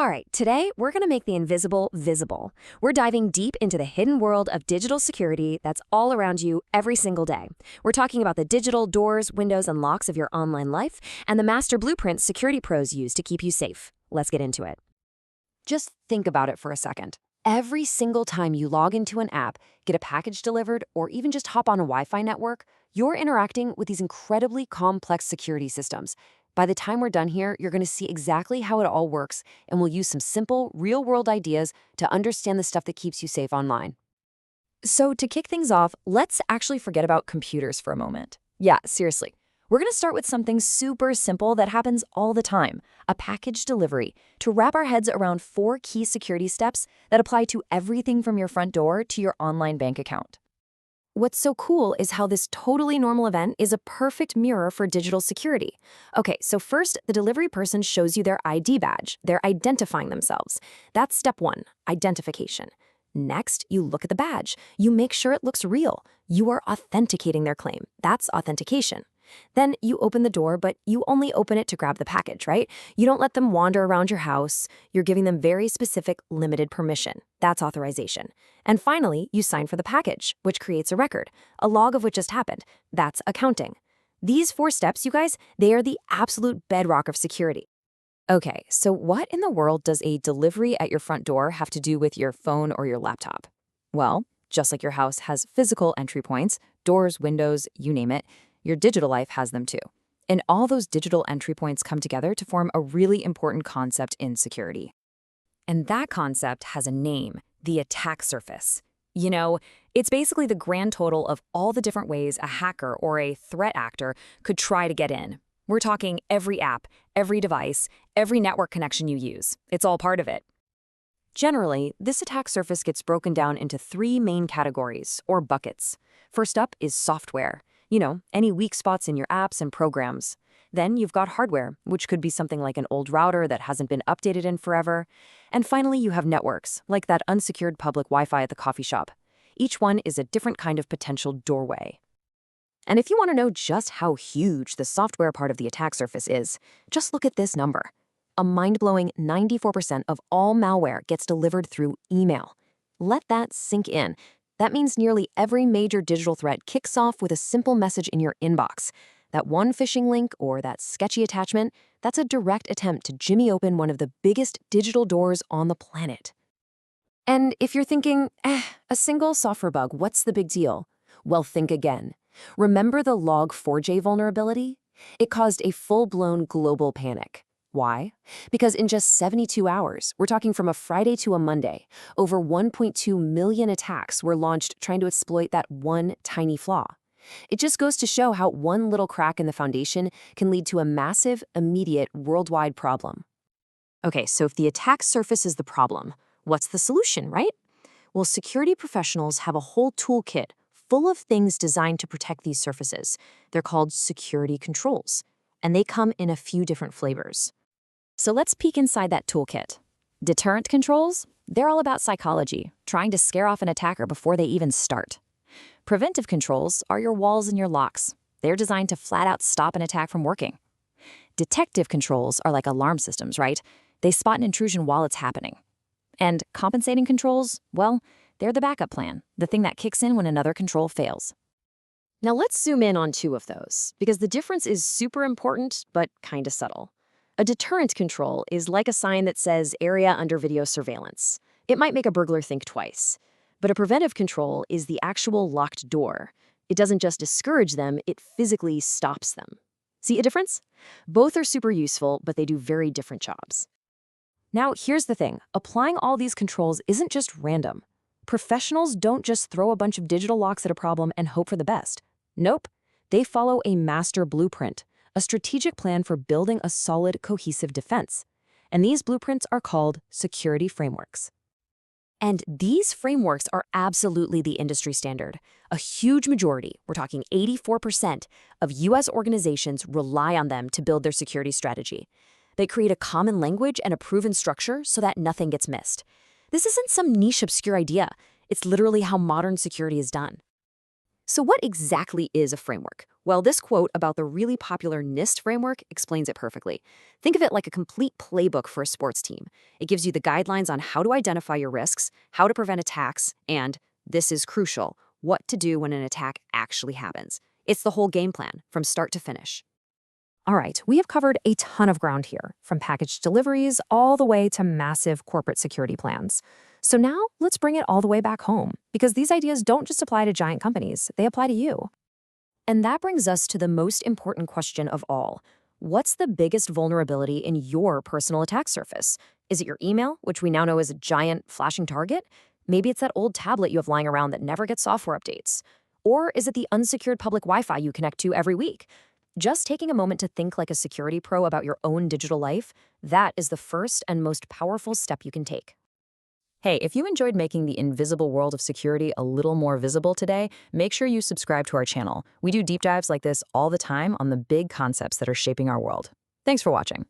All right, today we're going to make the invisible visible. We're diving deep into the hidden world of digital security that's all around you every single day. We're talking about the digital doors, windows, and locks of your online life and the master blueprints security pros use to keep you safe. Let's get into it. Just think about it for a second. Every single time you log into an app, get a package delivered, or even just hop on a Wi-Fi network, you're interacting with these incredibly complex security systems. By the time we're done here, you're going to see exactly how it all works, and we'll use some simple, real-world ideas to understand the stuff that keeps you safe online. So to kick things off, let's actually forget about computers for a moment. Yeah, seriously. We're going to start with something super simple that happens all the time, a package delivery, to wrap our heads around 4 key security steps that apply to everything from your front door to your online bank account. What's so cool is how this totally normal event is a perfect mirror for digital security. Okay, so first, the delivery person shows you their ID badge. They're identifying themselves. That's step 1, identification. Next, you look at the badge. You make sure it looks real. You are authenticating their claim. That's authentication. Then you open the door, but you only open it to grab the package, right? You don't let them wander around your house. You're giving them very specific, limited permission. That's authorization. And finally, you sign for the package, which creates a record, a log of what just happened. That's accounting. These 4 steps, you guys, they are the absolute bedrock of security. Okay, so what in the world does a delivery at your front door have to do with your phone or your laptop? Well, just like your house has physical entry points, doors, windows, you name it, your digital life has them too. And all those digital entry points come together to form a really important concept in security. And that concept has a name, the attack surface. You know, it's basically the grand total of all the different ways a hacker or a threat actor could try to get in. We're talking every app, every device, every network connection you use. It's all part of it. Generally, this attack surface gets broken down into 3 main categories, or buckets. First up is software. You know, any weak spots in your apps and programs. Then you've got hardware, which could be something like an old router that hasn't been updated in forever. And finally, you have networks, like that unsecured public Wi-Fi at the coffee shop. Each one is a different kind of potential doorway. And if you want to know just how huge the software part of the attack surface is, just look at this number. A mind-blowing 94% of all malware gets delivered through email. Let that sink in. That means nearly every major digital threat kicks off with a simple message in your inbox. That one phishing link or that sketchy attachment, that's a direct attempt to jimmy open one of the biggest digital doors on the planet. And if you're thinking, a single software bug, what's the big deal? Well, think again. Remember the Log4j vulnerability? It caused a full-blown global panic. Why? Because in just 72 hours, we're talking from a Friday to a Monday, over 1.2 million attacks were launched trying to exploit that one tiny flaw. It just goes to show how one little crack in the foundation can lead to a massive, immediate, worldwide problem. Okay, so if the attack surface is the problem, what's the solution, right? Well, security professionals have a whole toolkit full of things designed to protect these surfaces. They're called security controls, and they come in a few different flavors. So let's peek inside that toolkit. Deterrent controls? They're all about psychology, trying to scare off an attacker before they even start. Preventive controls are your walls and your locks. They're designed to flat out stop an attack from working. Detective controls are like alarm systems, right? They spot an intrusion while it's happening. And compensating controls, well, they're the backup plan, the thing that kicks in when another control fails. Now let's zoom in on 2 of those, because the difference is super important, but kind of subtle. A deterrent control is like a sign that says area under video surveillance. It might make a burglar think twice. But a preventive control is the actual locked door. It doesn't just discourage them, it physically stops them. See a difference? Both are super useful, but they do very different jobs. Now, here's the thing. Applying all these controls isn't just random. Professionals don't just throw a bunch of digital locks at a problem and hope for the best. Nope. They follow a master blueprint, a strategic plan for building a solid, cohesive defense. And these blueprints are called security frameworks. And these frameworks are absolutely the industry standard. A huge majority, we're talking 84%, of US organizations rely on them to build their security strategy. They create a common language and a proven structure so that nothing gets missed. This isn't some niche, obscure idea. It's literally how modern security is done. So what exactly is a framework? Well, this quote about the really popular NIST framework explains it perfectly. Think of it like a complete playbook for a sports team. It gives you the guidelines on how to identify your risks, how to prevent attacks, and, this is crucial, what to do when an attack actually happens. It's the whole game plan, from start to finish. All right, we have covered a ton of ground here, from package deliveries all the way to massive corporate security plans. So now let's bring it all the way back home, because these ideas don't just apply to giant companies, they apply to you. And that brings us to the most important question of all. What's the biggest vulnerability in your personal attack surface? Is it your email, which we now know is a giant flashing target? Maybe it's that old tablet you have lying around that never gets software updates. Or is it the unsecured public Wi-Fi you connect to every week? Just taking a moment to think like a security pro about your own digital life, that is the first and most powerful step you can take. Hey, if you enjoyed making the invisible world of security a little more visible today, make sure you subscribe to our channel. We do deep dives like this all the time on the big concepts that are shaping our world. Thanks for watching.